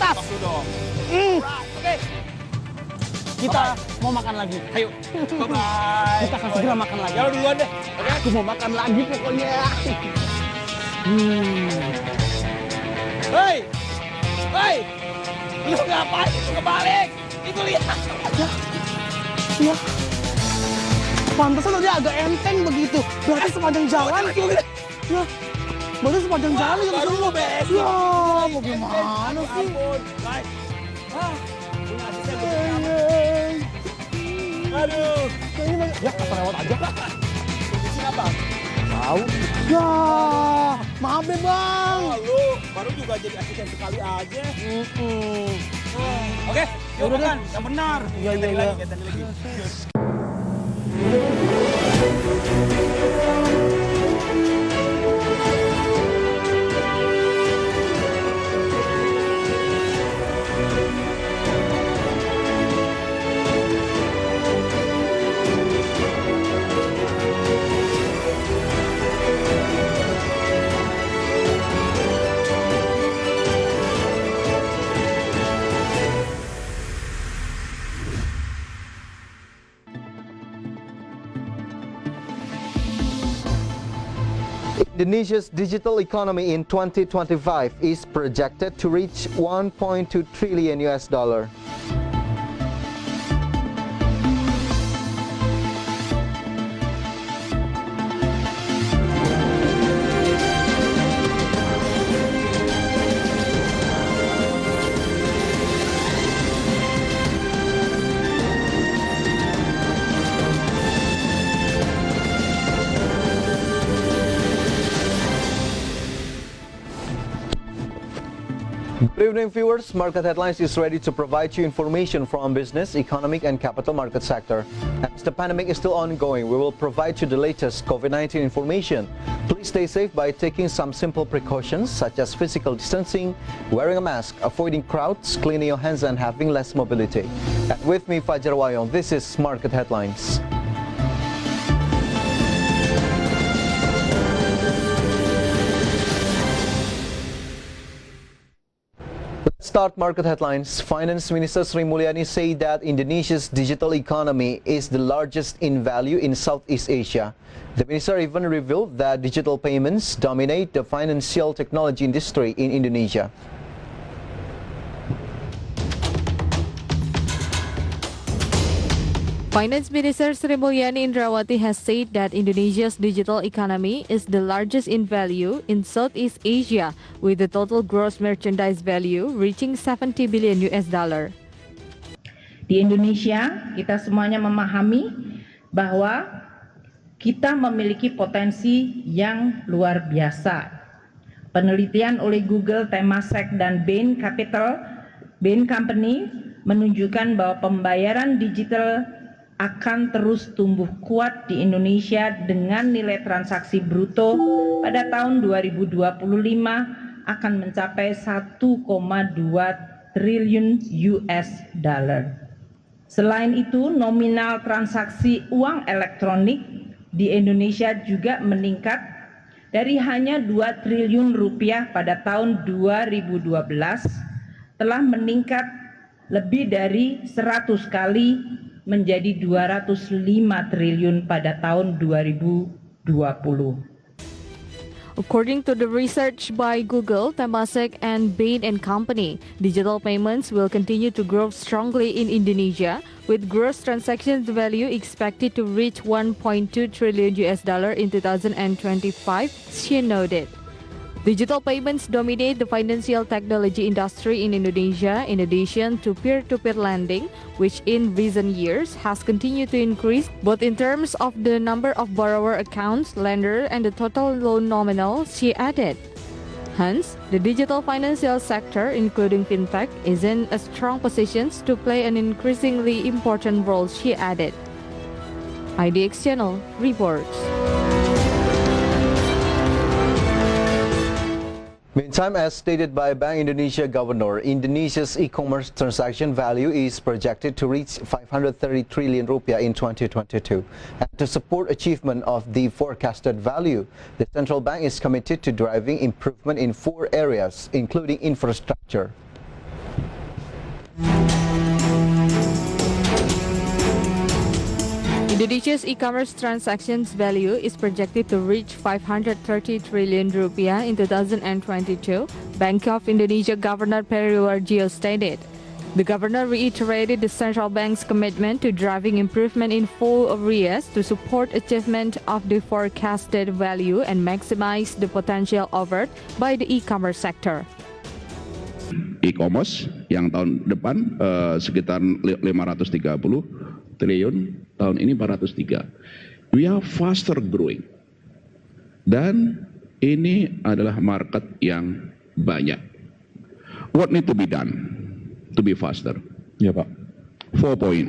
Gas! Waktu dong. Oke. Kita mau makan lagi. Ayo. Bye-bye. Kita akan segera makan lagi. Ya lo duluan deh. Oke. Aku mau makan lagi pokoknya. Hei. Hei. Lu ngapain itu kebalik? Itu lihat. Ya. Pantesan dia agak enteng begitu. Berarti sepanjang jalan tuh. Ya. Berarti sepanjang jalan ya. Baru lo beres. Ya, mau gimana sih? Ampun. Baik. Punya asisten begini. Aduh. Ya, apa lewat aja. Tungguin apa? Tahu. Ya, maaf deh bang. Oh, lu baru juga jadi asisten sekali aja. Oke, yuk Udah makan. Yang benar. Iya, Kita iya, lagi, iya. kita lagi. Indonesia's digital economy in 2025 is projected to reach 1.2 trillion US dollar. Good evening viewers, Market Headlines is ready to provide you information from business, economic and capital market sector. As the pandemic is still ongoing, we will provide you the latest COVID-19 information. Please stay safe by taking some simple precautions such as physical distancing, wearing a mask, avoiding crowds, cleaning your hands and having less mobility. And with me, Fajar Wayong, this is Market Headlines. Let's start market headlines. Finance Minister Sri Mulyani said that Indonesia's digital economy is the largest in value in Southeast Asia. The minister even revealed that digital payments dominate the financial technology industry in Indonesia. Finance Minister Sri Mulyani Indrawati has said that Indonesia's digital economy is the largest in value in Southeast Asia, with the total gross merchandise value reaching 70 billion US dollar. Di Indonesia, kita semuanya memahami bahwa kita memiliki potensi yang luar biasa. Penelitian oleh Google, Temasek, dan Bain Company menunjukkan bahwa pembayaran digital akan terus tumbuh kuat di Indonesia dengan nilai transaksi bruto pada tahun 2025 akan mencapai 1,2 triliun US dollar. Selain itu, nominal transaksi uang elektronik di Indonesia juga meningkat dari hanya 2 triliun rupiah pada tahun 2012 telah meningkat lebih dari 100 kali menjadi 205 triliun pada tahun 2020. According to the research by Google, Temasek, and Bain & Company, digital payments will continue to grow strongly in Indonesia, with gross transactions value expected to reach 1.2 trillion US dollar in 2025, she noted. Digital payments dominate the financial technology industry in Indonesia, in addition to peer-to-peer lending, which in recent years has continued to increase both in terms of the number of borrower accounts, lender, and the total loan nominal, she added. Hence, the digital financial sector, including fintech, is in a strong position to play an increasingly important role, she added. IDX Channel reports. Meantime, as stated by Bank Indonesia Governor, Indonesia's e-commerce transaction value is projected to reach 530 trillion rupiah in 2022. And to support achievement of the forecasted value, the central bank is committed to driving improvement in 4 areas, including infrastructure. Indonesia's e-commerce transactions value is projected to reach 530 trillion rupiah in 2022, Bank of Indonesia Governor Peri Warjio stated. The governor reiterated the central bank's commitment to driving improvement in 4 areas to support achievement of the forecasted value and maximize the potential offered by the e-commerce sector. E-commerce yang tahun depan sekitar 530 triliun, tahun ini 403. We are faster growing. Dan ini adalah market yang banyak. What need to be done to be faster? Ya Pak. 4 point.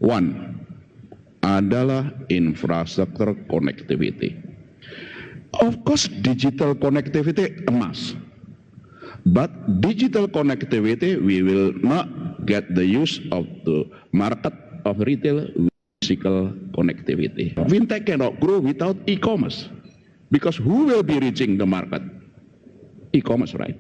1 adalah infrastructure connectivity. Of course, digital connectivity a must. But digital connectivity, we will not get the use of the market of retail physical connectivity. Fintech cannot grow without e-commerce, because who will be reaching the market? E-commerce, right?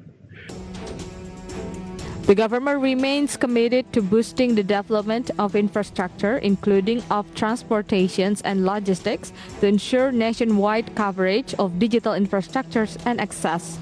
The government remains committed to boosting the development of infrastructure, including of transportations and logistics, to ensure nationwide coverage of digital infrastructures and access.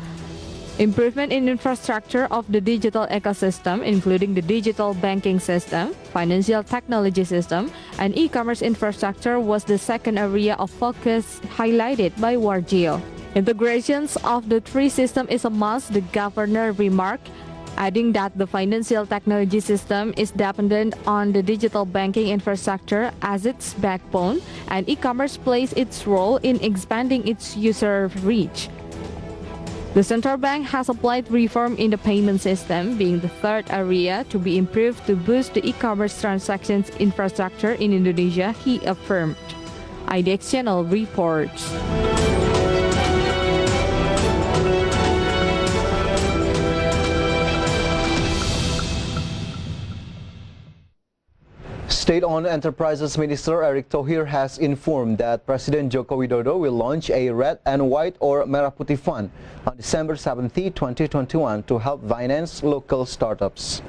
Improvement in infrastructure of the digital ecosystem, including the digital banking system, financial technology system, and e-commerce infrastructure was the second area of focus highlighted by Warjio. Integrations of the 3 systems is a must, the governor remarked, adding that the financial technology system is dependent on the digital banking infrastructure as its backbone, and e-commerce plays its role in expanding its user reach. The central bank has applied reform in the payment system, being the 3rd area to be improved to boost the e-commerce transactions infrastructure in Indonesia, he affirmed. IDX Channel reports. State-owned Enterprises Minister Erick Thohir has informed that President Joko Widodo will launch a red and white or merah putih fund on December 17, 2021 to help finance local startups.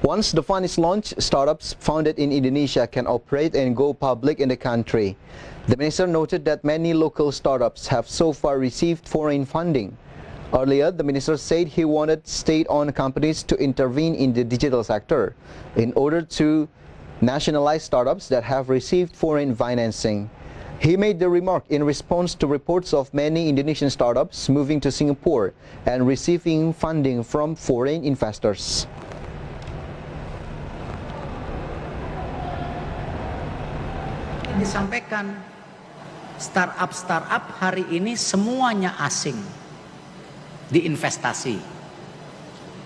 Once the fund is launched, startups founded in Indonesia can operate and go public in the country. The minister noted that many local startups have so far received foreign funding. Earlier, the minister said he wanted state-owned companies to intervene in the digital sector in order to nationalize startups that have received foreign financing. He made the remark in response to reports of many Indonesian startups moving to Singapore and receiving funding from foreign investors. Disampaikan, startup hari ini semuanya asing diinvestasi.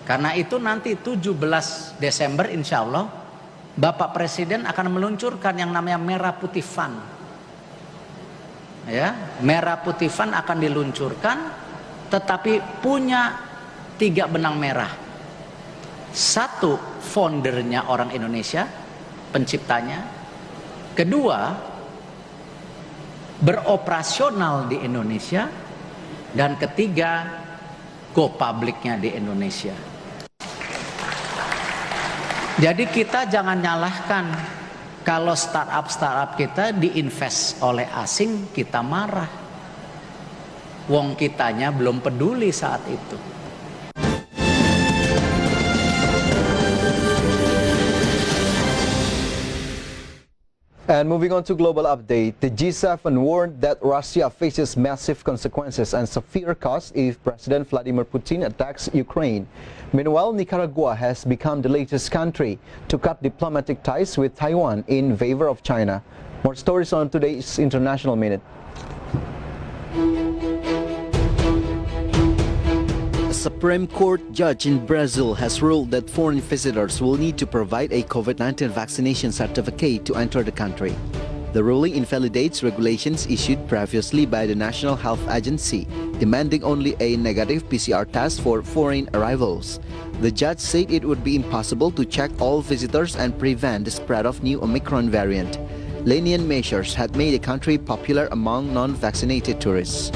Karena itu nanti 17 Desember insya Allah Bapak Presiden akan meluncurkan yang namanya Merah Putih Fund. Ya, Merah Putih Fund akan diluncurkan, tetapi punya 3 benang merah. 1, foundernya orang Indonesia, penciptanya. 2, beroperasional di Indonesia. Dan 3, go publiknya di Indonesia. Jadi kita jangan nyalahkan kalau startup kita diinvest oleh asing, kita marah. Wong kitanya belum peduli saat itu. And moving on to global update, the G7 warned that Russia faces massive consequences and severe costs if President Vladimir Putin attacks Ukraine. Meanwhile, Nicaragua has become the latest country to cut diplomatic ties with Taiwan in favor of China. More stories on today's International Minute. A Supreme Court judge in Brazil has ruled that foreign visitors will need to provide a COVID-19 vaccination certificate to enter the country. The ruling invalidates regulations issued previously by the National Health Agency, demanding only a negative PCR test for foreign arrivals. The judge said it would be impossible to check all visitors and prevent the spread of new Omicron variant. Lenient measures had made the country popular among non-vaccinated tourists.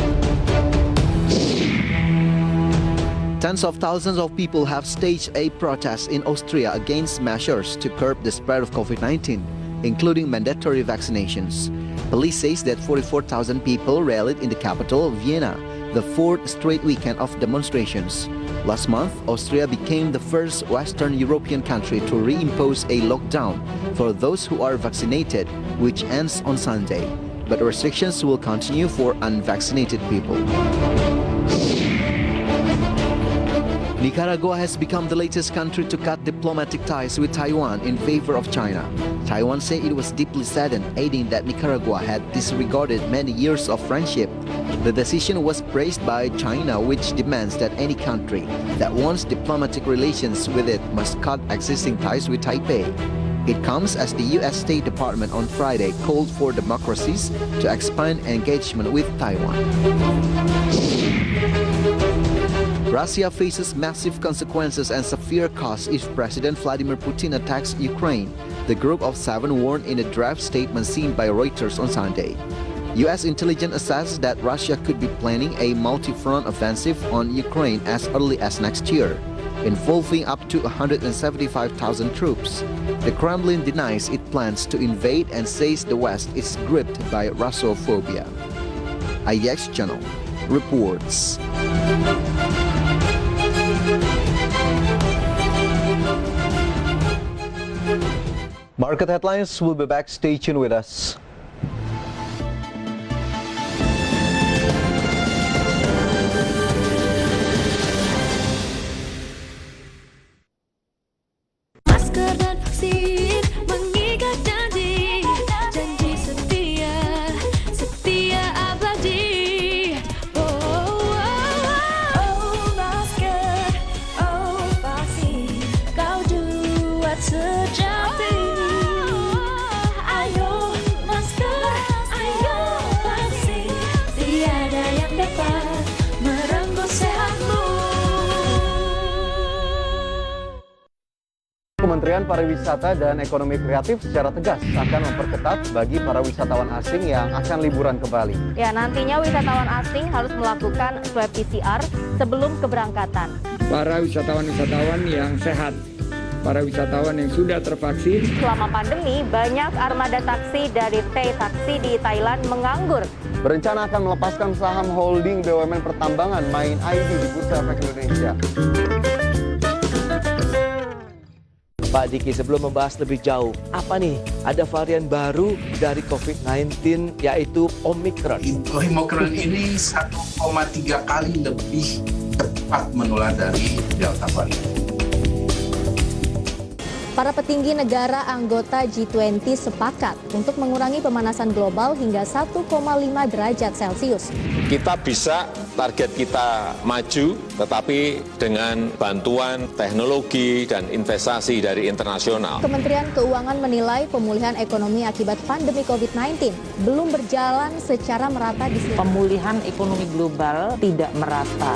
Tens of thousands of people have staged a protest in Austria against measures to curb the spread of COVID-19, including mandatory vaccinations. Police says that 44,000 people rallied in the capital, Vienna, the fourth straight weekend of demonstrations. Last month, Austria became the first Western European country to reimpose a lockdown for those who are vaccinated, which ends on Sunday. But restrictions will continue for unvaccinated people. Nicaragua has become the latest country to cut diplomatic ties with Taiwan in favor of China. Taiwan said it was deeply saddened, adding that Nicaragua had disregarded many years of friendship. The decision was praised by China, which demands that any country that wants diplomatic relations with it must cut existing ties with Taipei. It comes as the U.S. State Department on Friday called for democracies to expand engagement with Taiwan. Russia faces massive consequences and severe costs if President Vladimir Putin attacks Ukraine, the Group of Seven warned in a draft statement seen by Reuters on Sunday. U.S. intelligence assesses that Russia could be planning a multi-front offensive on Ukraine as early as next year, involving up to 175,000 troops. The Kremlin denies it plans to invade and says the West is gripped by Russophobia. IDX Channel reports. Market headlines will be back. Stay tuned with us. Masker dan vaksin mengikat janji, janji setia, setia abadi. Oh, oh, oh, oh, masker, oh vaksin, kau buat sejati. Ayo masker, ayo vaksin, tiada yang dapat merenggut sehatmu. Kementerian Pariwisata dan Ekonomi Kreatif secara tegas akan memperketat bagi para wisatawan asing yang akan liburan ke Bali. Ya, nantinya wisatawan asing harus melakukan swab PCR sebelum keberangkatan. Para wisatawan-wisatawan yang sehat, para wisatawan yang sudah tervaksin. Selama pandemi, banyak armada taksi dari Taksi di Thailand menganggur. Berencana akan melepaskan saham holding BUMN pertambangan Main ID di Bursa Efek Indonesia. Pak Diki, sebelum membahas lebih jauh, apa nih? Ada varian baru dari COVID-19 yaitu Omicron. Omicron ini 1,3 kali lebih cepat menular dari Delta varian. Para petinggi negara anggota G20 sepakat untuk mengurangi pemanasan global hingga 1,5 derajat Celcius. Kita bisa target kita maju, tetapi dengan bantuan teknologi dan investasi dari internasional. Kementerian Keuangan menilai pemulihan ekonomi akibat pandemi COVID-19 belum berjalan secara merata di seluruh. Pemulihan ekonomi global tidak merata.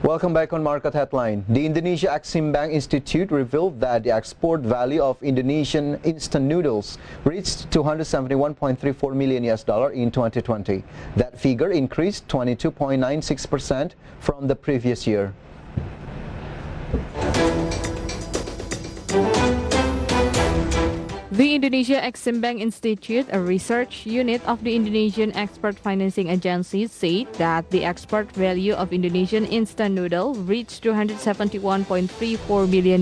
Welcome back on Market Headline. The Indonesia Exim Bank Institute revealed that the export value of Indonesian instant noodles reached $271.34 million in 2020. That figure increased 22.96% from the previous year. The Indonesia Exim Bank Institute, a research unit of the Indonesian Export Financing Agency, said that the export value of Indonesian instant noodle reached $271.34 million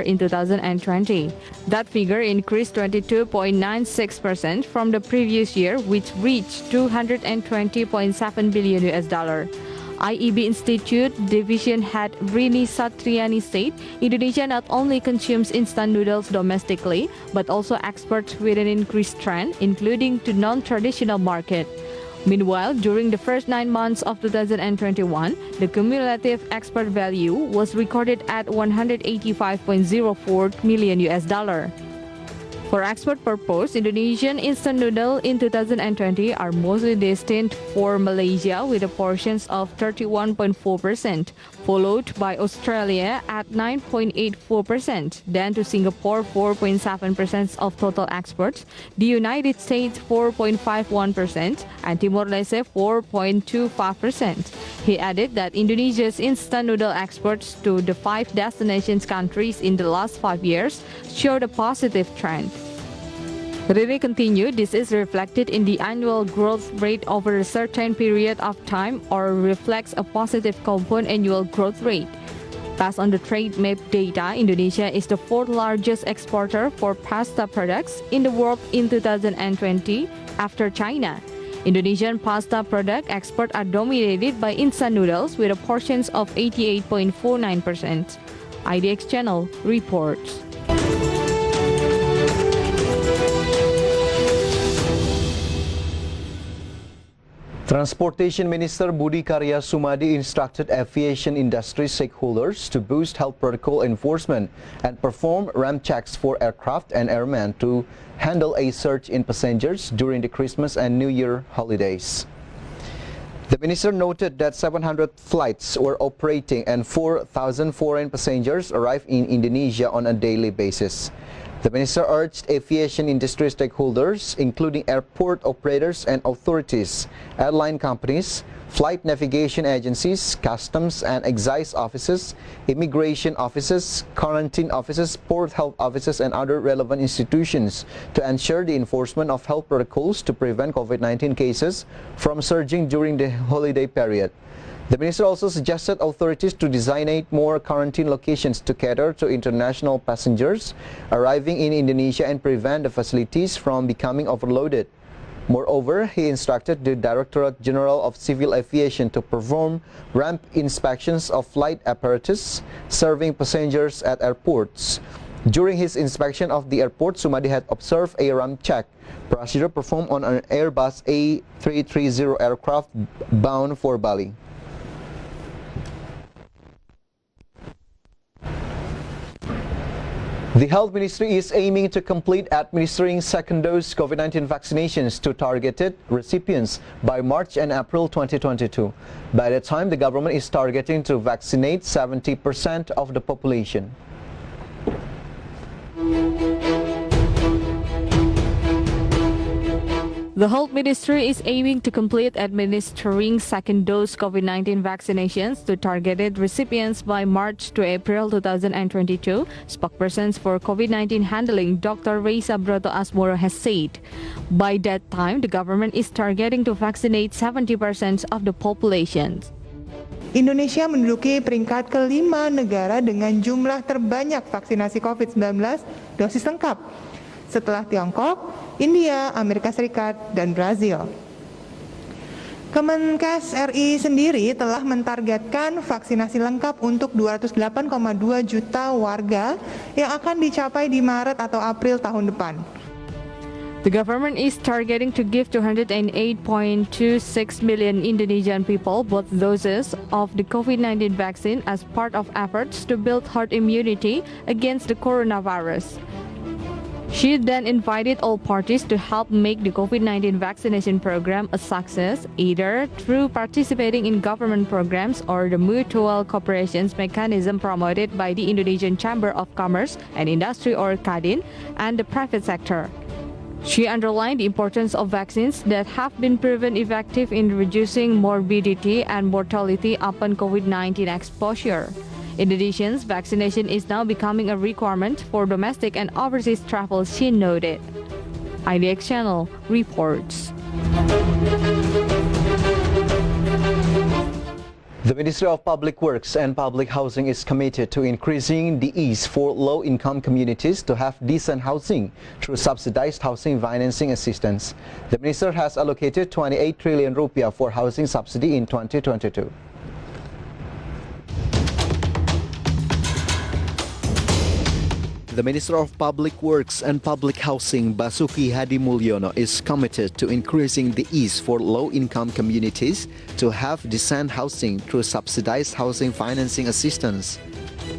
in 2020. That figure increased 22.96% from the previous year, which reached $220.7 billion. IEB Institute Division Head Rini Satriani said Indonesia not only consumes instant noodles domestically, but also exports with an increased trend, including to non-traditional market. Meanwhile, during the first 9 months of 2021, the cumulative export value was recorded at $185.04 million. For export purpose, Indonesian instant noodle in 2020 are mostly destined for Malaysia with a portions of 31.4%, followed by Australia at 9.84%, then to Singapore 4.7% of total exports, the United States 4.51%, and Timor-Leste 4.25%. He added that Indonesia's instant noodle exports to the 5 destination countries in the last 5 years showed a positive trend. Riri continued, this is reflected in the annual growth rate over a certain period of time or reflects a positive compound annual growth rate. Based on the trade map data, Indonesia is the 4th largest exporter for pasta products in the world in 2020 after China. Indonesian pasta product exports are dominated by instant noodles with a portions of 88.49%. IDX Channel reports. Transportation Minister Budi Karya Sumadi instructed aviation industry stakeholders to boost health protocol enforcement and perform ramp checks for aircraft and airmen to handle a surge in passengers during the Christmas and New Year holidays. The minister noted that 700 flights were operating and 4,000 foreign passengers arrived in Indonesia on a daily basis. The minister urged aviation industry stakeholders, including airport operators and authorities, airline companies, flight navigation agencies, customs and excise offices, immigration offices, quarantine offices, port health offices, and other relevant institutions to ensure the enforcement of health protocols to prevent COVID-19 cases from surging during the holiday period. The minister also suggested authorities to designate more quarantine locations to cater to international passengers arriving in Indonesia and prevent the facilities from becoming overloaded. Moreover, he instructed the Directorate General of Civil Aviation to perform ramp inspections of flight apparatus serving passengers at airports. During his inspection of the airport, Sumadi had observed a ramp check procedure performed on an Airbus A330 aircraft bound for Bali. The Health Ministry is aiming to complete administering second dose COVID-19 vaccinations to targeted recipients by March and April 2022. By that time, the government is targeting to vaccinate 70% of the population. The Health Ministry is aiming to complete administering second dose COVID-19 vaccinations to targeted recipients by March to April 2022, spokespersons for COVID-19 handling Dr. Reisa Broto Asmoro has said. By that time, the government is targeting to vaccinate 70% of the population. Indonesia menduduki peringkat kelima negara dengan jumlah terbanyak vaksinasi COVID-19 dosis lengkap, setelah Tiongkok, India, Amerika Serikat, dan Brazil. Kemenkes RI sendiri telah mentargetkan vaksinasi lengkap untuk 208,2 juta warga yang akan dicapai di Maret atau April tahun depan. The government is targeting to give 208.26 million Indonesian people both doses of the COVID-19 vaccine as part of efforts to build herd immunity against the coronavirus. She then invited all parties to help make the COVID-19 vaccination program a success, either through participating in government programs or the mutual cooperation mechanism promoted by the Indonesian Chamber of Commerce and Industry or KADIN and the private sector. She underlined the importance of vaccines that have been proven effective in reducing morbidity and mortality upon COVID-19 exposure. In addition, vaccination is now becoming a requirement for domestic and overseas travel, she noted. IDX Channel reports. The Ministry of Public Works and Public Housing is committed to increasing the ease for low-income communities to have decent housing through subsidized housing financing assistance. The minister has allocated 28 trillion rupiah for housing subsidy in 2022. The Minister of Public Works and Public Housing, Basuki Hadi Mulyono, is committed to increasing the ease for low-income communities to have decent housing through subsidized housing financing assistance.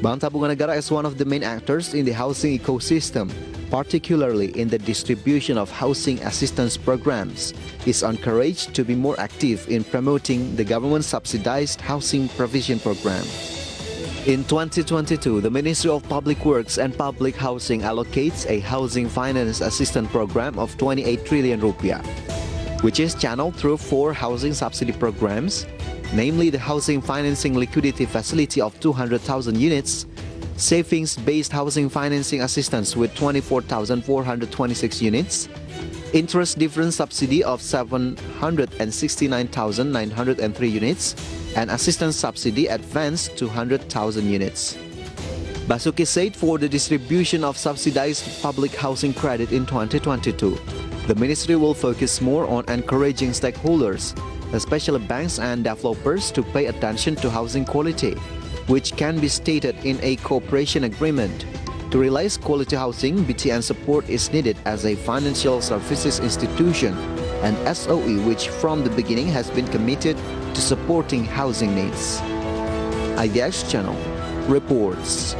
Bank Tabungan Negara is one of the main actors in the housing ecosystem. particularly in the distribution of housing assistance programs, is encouraged to be more active in promoting the government-subsidized housing provision program. In 2022, the Ministry of Public Works and Public Housing allocates a housing finance assistance program of 28 trillion rupiah, which is channeled through 4 housing subsidy programs, namely the Housing Financing Liquidity Facility of 200,000 units, Savings-Based Housing Financing Assistance with 24,426 units, Interest Difference Subsidy of 769,903 units, and Assistance Subsidy Advance 200,000 units. Basuki said for the distribution of subsidized public housing credit in 2022, the ministry will focus more on encouraging stakeholders, especially banks and developers, to pay attention to housing quality, which can be stated in a cooperation agreement. To realize quality housing, BTN support is needed as a financial services institution and SOE, which from the beginning has been committed to supporting housing needs. IDX Channel reports.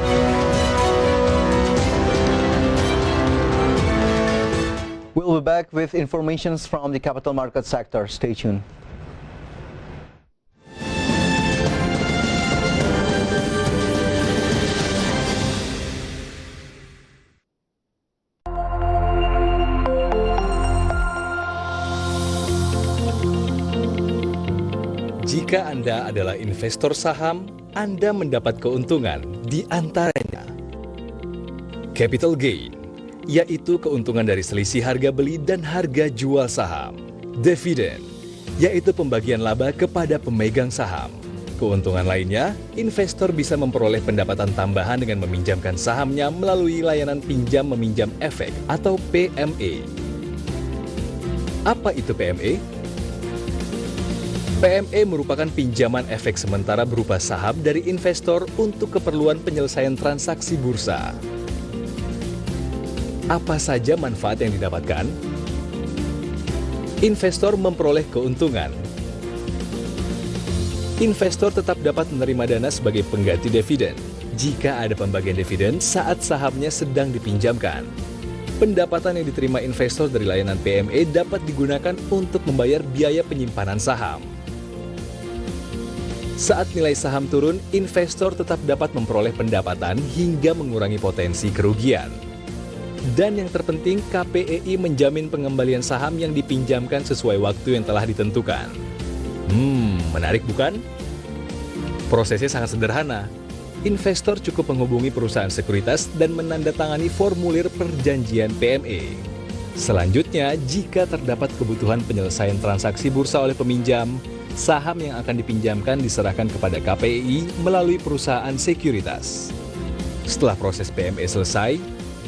We'll be back with informations from the capital market sector. Stay tuned. Jika Anda adalah investor saham, Anda mendapat keuntungan di antaranya capital gain, yaitu keuntungan dari selisih harga beli dan harga jual saham. Dividen, yaitu pembagian laba kepada pemegang saham. Keuntungan lainnya, investor bisa memperoleh pendapatan tambahan dengan meminjamkan sahamnya melalui layanan pinjam meminjam efek atau PME. Apa itu PME? PME merupakan pinjaman efek sementara berupa saham dari investor untuk keperluan penyelesaian transaksi bursa. Apa saja manfaat yang didapatkan? Investor memperoleh keuntungan. Investor tetap dapat menerima dana sebagai pengganti dividen jika ada pembagian dividen saat sahamnya sedang dipinjamkan. Pendapatan yang diterima investor dari layanan PME dapat digunakan untuk membayar biaya penyimpanan saham. Saat nilai saham turun, investor tetap dapat memperoleh pendapatan hingga mengurangi potensi kerugian. Dan yang terpenting, KPEI menjamin pengembalian saham yang dipinjamkan sesuai waktu yang telah ditentukan. Menarik bukan? Prosesnya sangat sederhana. Investor cukup menghubungi perusahaan sekuritas dan menandatangani formulir perjanjian PME. Selanjutnya, jika terdapat kebutuhan penyelesaian transaksi bursa oleh peminjam, saham yang akan dipinjamkan diserahkan kepada KPEI melalui perusahaan sekuritas. Setelah proses PME selesai,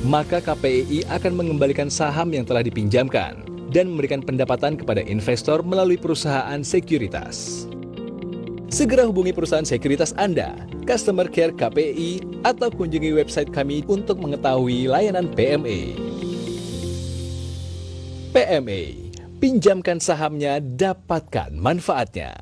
maka KPEI akan mengembalikan saham yang telah dipinjamkan dan memberikan pendapatan kepada investor melalui perusahaan sekuritas. Segera hubungi perusahaan sekuritas Anda, Customer Care KPEI, atau kunjungi website kami untuk mengetahui layanan PME. PME, pinjamkan sahamnya, dapatkan manfaatnya.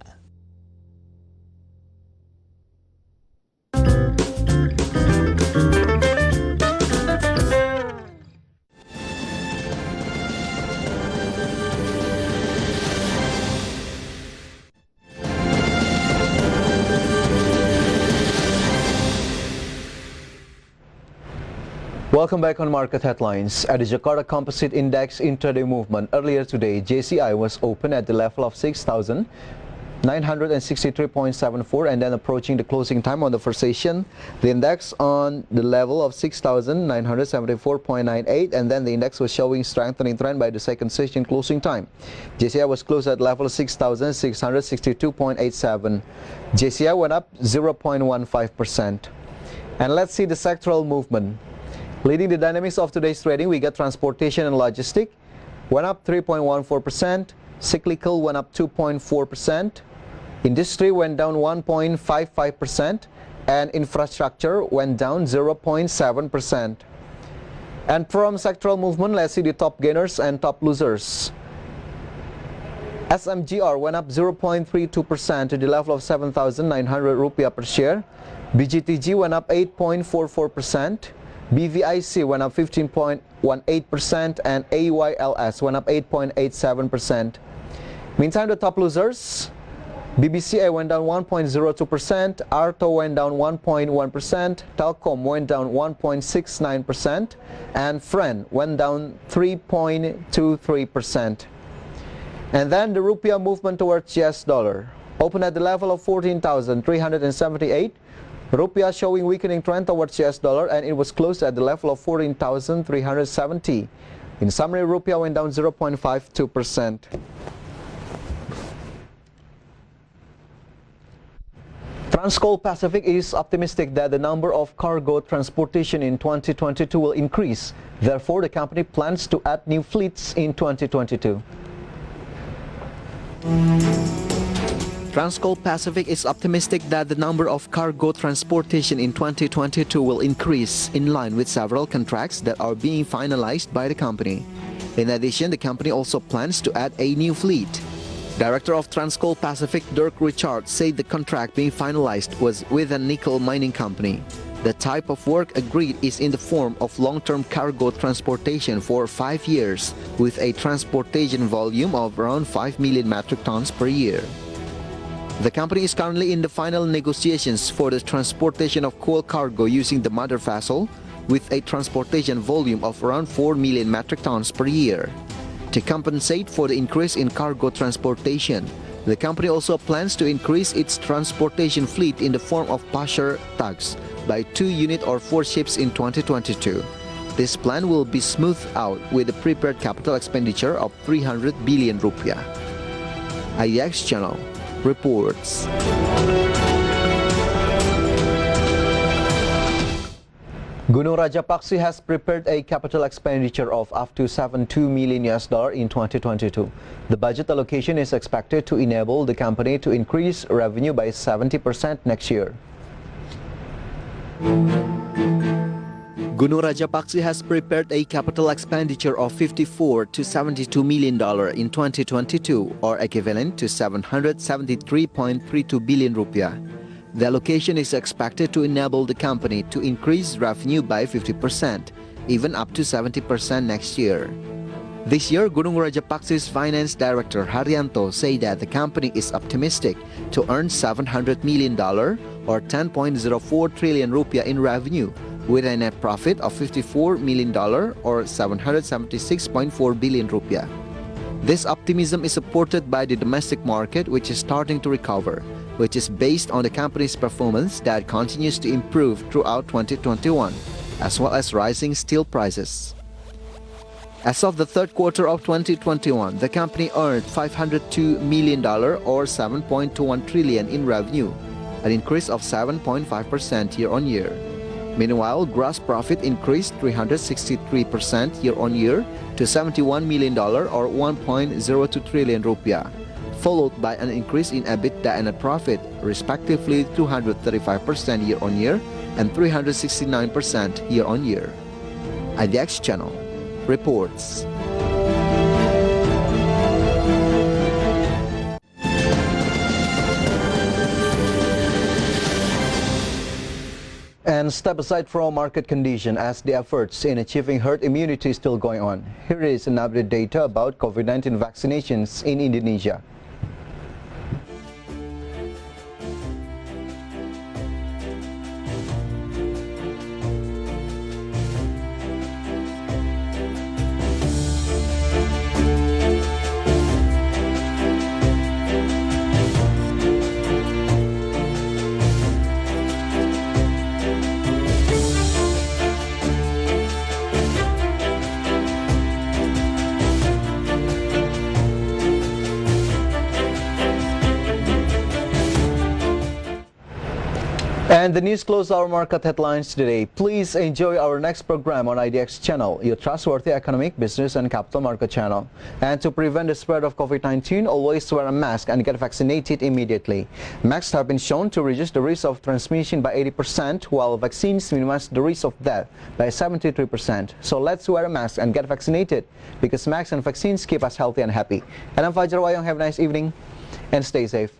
Welcome back on Market Headlines. At the Jakarta Composite Index intraday movement earlier today, JCI was open at the level of 6,963.74 and then approaching the closing time on the first session, the index on the level of 6,974.98, and then the index was showing strengthening trend by the second session closing time. JCI was closed at level 6,662.87. JCI went up 0.15%. And let's see the sectoral movement. Leading the dynamics of today's trading, we got transportation and logistic, went up 3.14%, cyclical went up 2.4%, industry went down 1.55%, and infrastructure went down 0.7%. And from sectoral movement, let's see the top gainers and top losers. SMGR went up 0.32% to the level of 7,900 rupiah per share. BGTG went up 8.44%. BVIC went up 15.18% and AYLS went up 8.87%. Meantime, the top losers, BBCA went down 1.02%, Arto went down 1.1%, Telkom went down 1.69%, and Fren went down 3.23%. And then the rupiah movement towards US dollar opened at the level of 14,378. Rupiah showing weakening trend towards US dollar, and it was closed at the level of 14,370. In summary, rupiah went down 0.52%. Transcoal Pacific is optimistic that the number of cargo transportation in 2022 will increase. Therefore, the company plans to add new fleets in 2022. Transcoal Pacific is optimistic that the number of cargo transportation in 2022 will increase, in line with several contracts that are being finalized by the company. In addition, the company also plans to add a new fleet. Director of Transcoal Pacific, Dirk Richard, said the contract being finalized was with a nickel mining company. The type of work agreed is in the form of long-term cargo transportation for 5 years, with a transportation volume of around 5 million metric tons per year. The company is currently in the final negotiations for the transportation of coal cargo using the mother vessel, with a transportation volume of around 4 million metric tons per year. To compensate for the increase in cargo transportation, the company also plans to increase its transportation fleet in the form of passenger tugs by 2 units or 4 ships in 2022. This plan will be smoothed out with a prepared capital expenditure of 300 billion rupiah. IDX Channel reports. Gunung Rajapaksi has prepared a capital expenditure of up to $72 million in 2022. The budget allocation is expected to enable the company to increase revenue by 70% next year. Gunung Rajapaksi has prepared a capital expenditure of $54 to $72 million in 2022, or equivalent to 773.32 billion rupiah. The allocation is expected to enable the company to increase revenue by 50%, even up to 70% next year. This year, Gunung Rajapaksi's Finance Director Haryanto said that the company is optimistic to earn $700 million or 10.04 trillion rupiah in revenue, with a net profit of $54 million or 776.4 billion rupiah. This optimism is supported by the domestic market, which is starting to recover, which is based on the company's performance that continues to improve throughout 2021, as well as rising steel prices. As of the third quarter of 2021, the company earned $502 million or 7.21 trillion in revenue, an increase of 7.5% year-on-year. Meanwhile, gross profit increased 363% year-on-year to $71 million or 1.02 trillion rupiah, followed by an increase in EBITDA and net profit, respectively 235% year-on-year and 369% year-on-year. IDX Channel reports. And step aside from market condition as the efforts in achieving herd immunity is still going on. Here is an update data about COVID-19 vaccinations in Indonesia. And the news closes our market headlines today. Please enjoy our next program on IDX Channel, Your Trustworthy Economic, Business and Capital Market Channel. And to prevent the spread of COVID-19, always wear a mask and get vaccinated immediately. Masks have been shown to reduce the risk of transmission by 80%, while vaccines minimize the risk of death by 73%. So let's wear a mask and get vaccinated, because masks and vaccines keep us healthy and happy. And I'm Fajar Wayong. Have a nice evening and stay safe.